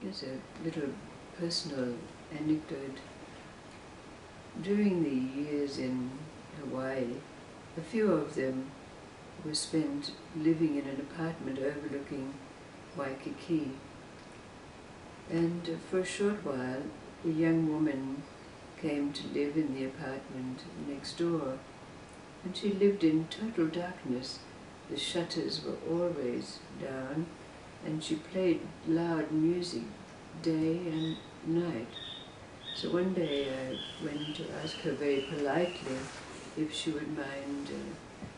Here's a little personal anecdote. During the years in Hawaii, a few of them were spent living in an apartment overlooking Waikiki. And for a short while, a young woman came to live in the apartment next door, and she lived in total darkness. The shutters were always down, and she played loud music day and night. So one day I went to ask her very politely if she would mind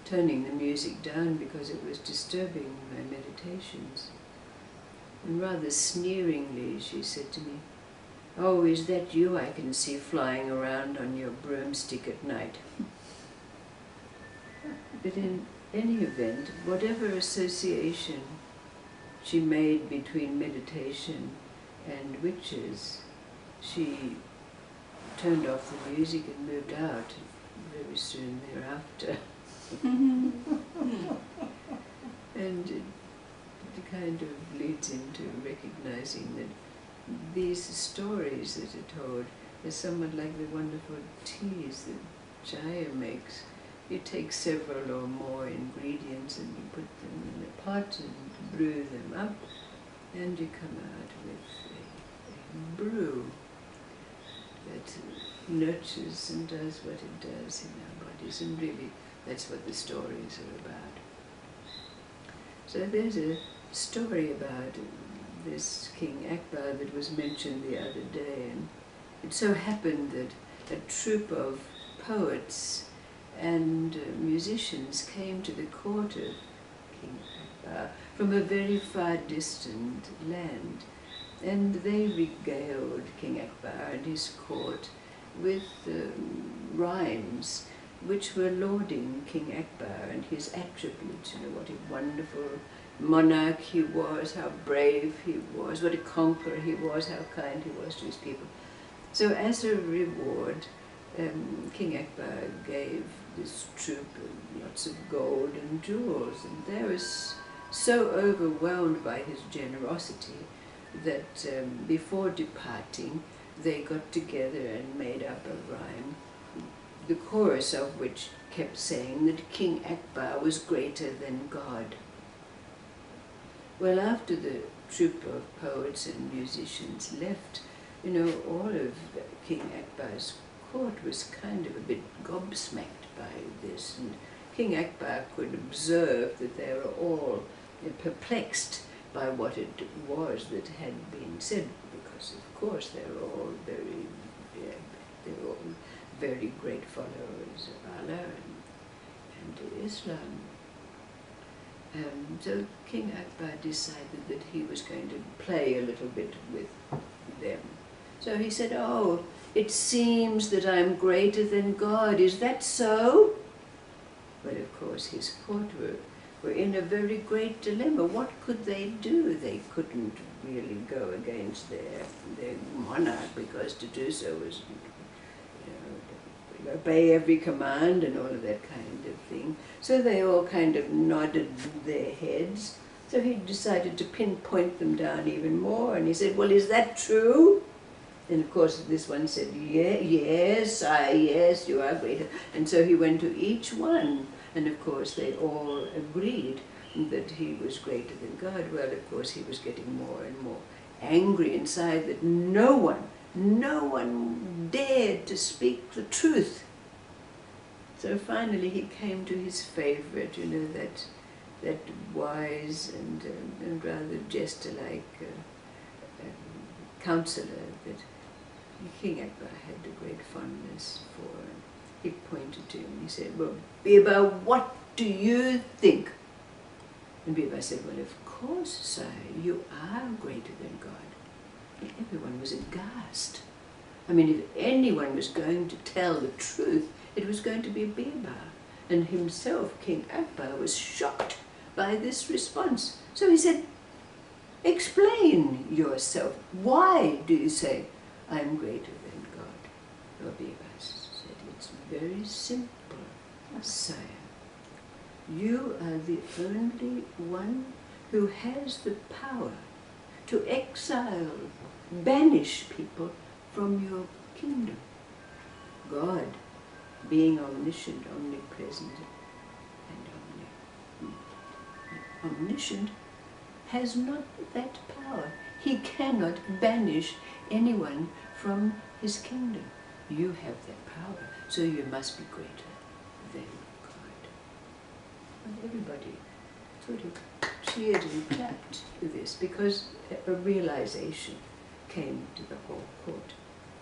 turning the music down because it was disturbing my meditations. And rather sneeringly she said to me, "Oh, is that you I can see flying around on your broomstick at night?" But in any event, whatever association she made between meditation and witches, she turned off the music and moved out very soon thereafter. And it kind of leads into recognizing that these stories that are told are somewhat like the wonderful teas that Jaya makes. You take several or more ingredients and you put them in a pot and brew them up, and you come out with a brew that nurtures and does what it does in our bodies, and really that's what the stories are about. So there's a story about this King Akbar that was mentioned the other day, and it so happened that a troupe of poets and musicians came to the court of King Akbar from a very far distant land, and they regaled King Akbar and his court with rhymes which were lauding King Akbar and his attributes, what a wonderful monarch he was, how brave he was, what a conqueror he was, how kind he was to his people. So as a reward, King Akbar gave this troop lots of gold and jewels, and they were so overwhelmed by his generosity that before departing, they got together and made up a rhyme, the chorus of which kept saying that King Akbar was greater than God. Well, after the troupe of poets and musicians left, all of King Akbar's court was kind of a bit gobsmacked by this, and King Akbar could observe that they were all perplexed by what it was that had been said, because of course they were all very great followers of Allah and Islam. So King Akbar decided that he was going to play a little bit with them. So he said, "Oh, it seems that I'm greater than God. Is that so?" Well, of course, his court were in a very great dilemma. What could they do? They couldn't really go against their monarch, because to do so was obey every command and all of that kind of thing. So they all kind of nodded their heads. So he decided to pinpoint them down even more, and he said, "Well, is that true?" And of course this one said, yes, you are greater. And so he went to each one, and of course they all agreed that he was greater than God. Well, of course he was getting more and more angry inside that no one dared to speak the truth. So finally he came to his favorite, that wise and rather jester-like counselor that King Akbar had a great fondness for. He pointed to him, he said, "Well, Birbal, what do you think?" And Birbal said, "Well, of course, sire, you are greater than God." And everyone was aghast. I mean, if anyone was going to tell the truth, it was going to be Birbal. And himself, King Akbar, was shocked by this response. So he said, "Explain yourself. Why do you say, I'm greater than God?" Well, Birbal said, "It's very simple, sire. You are the only one who has the power to exile, banish people from your kingdom. God, being omniscient, omnipresent, and omniscient, has not that power. He cannot banish anyone from his kingdom. You have that power, so you must be greater than God. And everybody sort of cheered and clapped to this, because a realization came to the whole court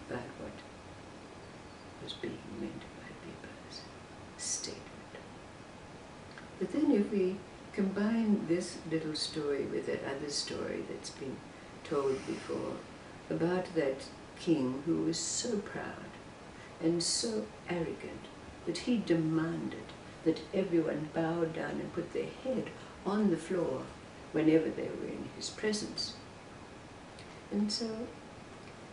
about what was being meant by Biba's statement. But then if we combine this little story with that other story that's been told before, about that king who was so proud and so arrogant that he demanded that everyone bow down and put their head on the floor whenever they were in his presence. And so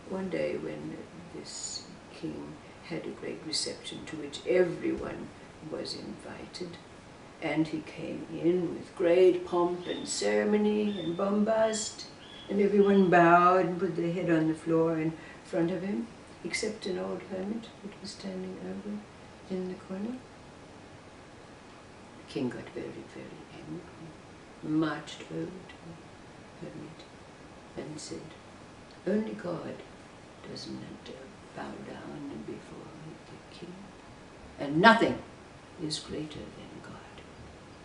one day when this king had a great reception to which everyone was invited, and he came in with great pomp and ceremony and bombast, and everyone bowed and put their head on the floor in front of him, except an old hermit that was standing over in the corner. The king got very, very angry, marched over to the hermit and said, "Only God does not bow down before the king, and nothing is greater than God.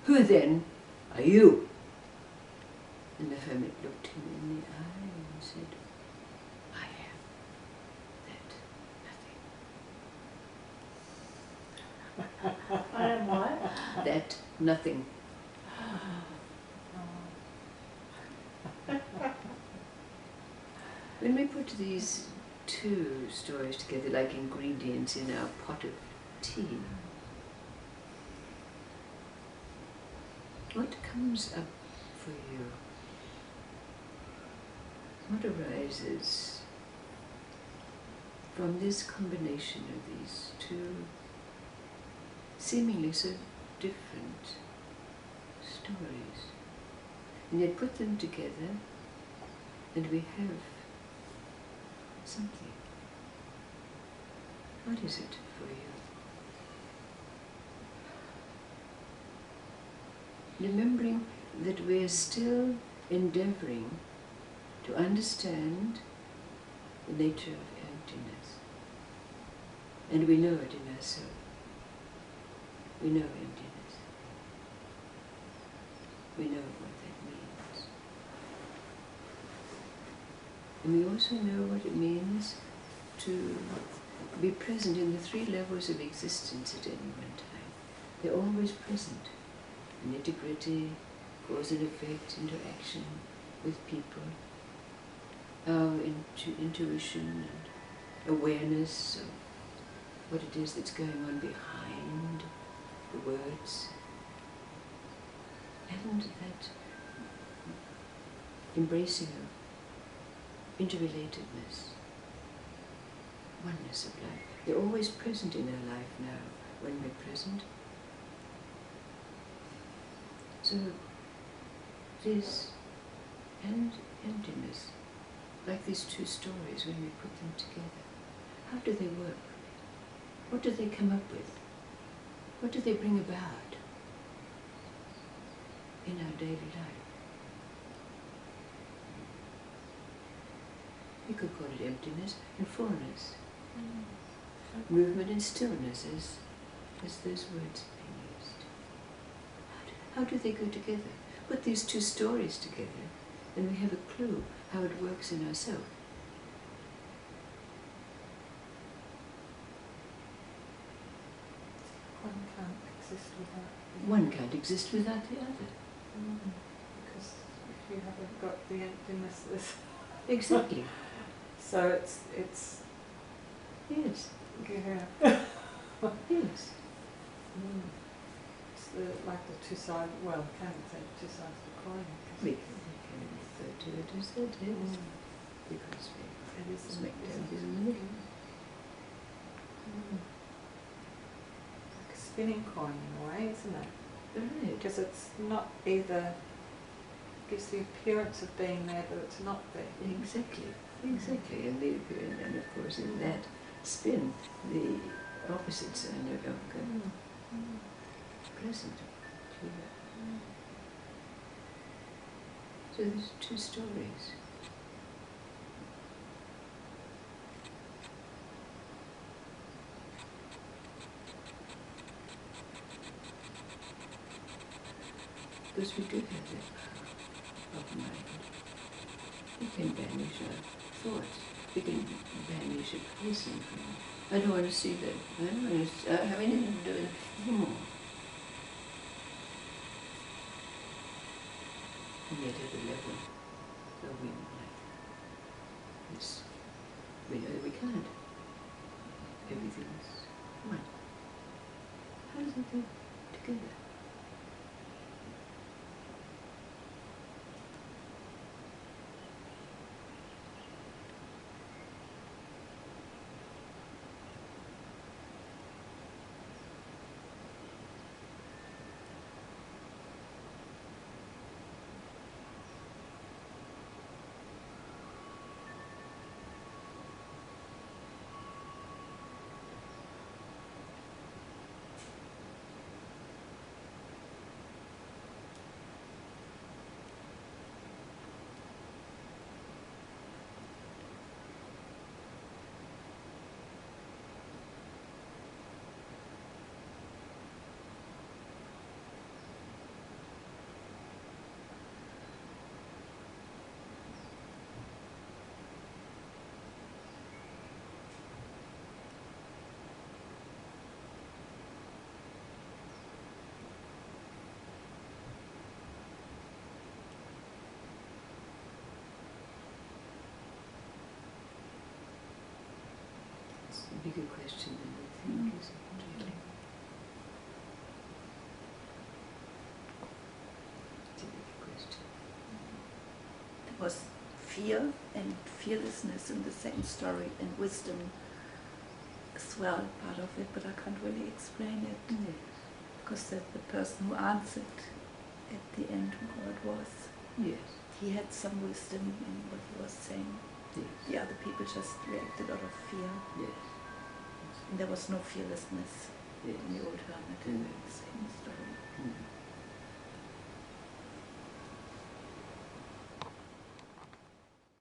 Who then are you?" And the hermit looked him in the eye and said, "I am that nothing." I am what? That nothing. When we put these two stories together like ingredients in our pot of tea, what comes up for you? What arises from this combination of these two seemingly so different stories? And yet put them together and we have something. What is it for you? Remembering that we're still endeavoring to understand the nature of emptiness. And we know it in ourselves. We know emptiness. We know what that means. And we also know what it means to be present in the three levels of existence at any one time. They're always present. Nitty-gritty, cause and effect, interaction with people, our intuition and awareness of what it is that's going on behind the words, and that embracing of interrelatedness, oneness of life. They're always present in our life now when we're present. So this and emptiness, like these two stories when we put them together, how do they work? What do they come up with? What do they bring about in our daily life? We could call it emptiness and fullness, movement and stillness as those words have been used. How do they go together? Put these two stories together and we have a clue how it works in ourselves. One can't exist without the One can't exist without the other. Because if you haven't got the emptiness, there's Exactly. so it's Yes. yeah. Yes. It's like the two sides. Well, can say two sides of the coin. We can refer to it as that, yes. Because It is spectator is in the middle. like a spinning coin in a way, isn't it? Right. Because it's not either gives the appearance of being there, but it's not there. Exactly, exactly. And of course in that spin, the opposites are no longer present. So there's two stories. Because we do have that power of mind. We can banish our thoughts. We can banish a person. I don't want to see that. I don't want to have anything to do with it anymore. And yet at the level of we like this, we know that we can't. Everything's one. How does it go together? It's a bigger question than we think, isn't it, really? It's a bigger question. There was fear and fearlessness in the second story, and wisdom as well, part of it, but I can't really explain it. Yes. Because the person who answered at the end who God was, Yes. he had some wisdom in what he was saying. Yes. The other people just reacted out of fear. Yes. And there was no fearlessness Yes. in the old hermit in the same story. Mm.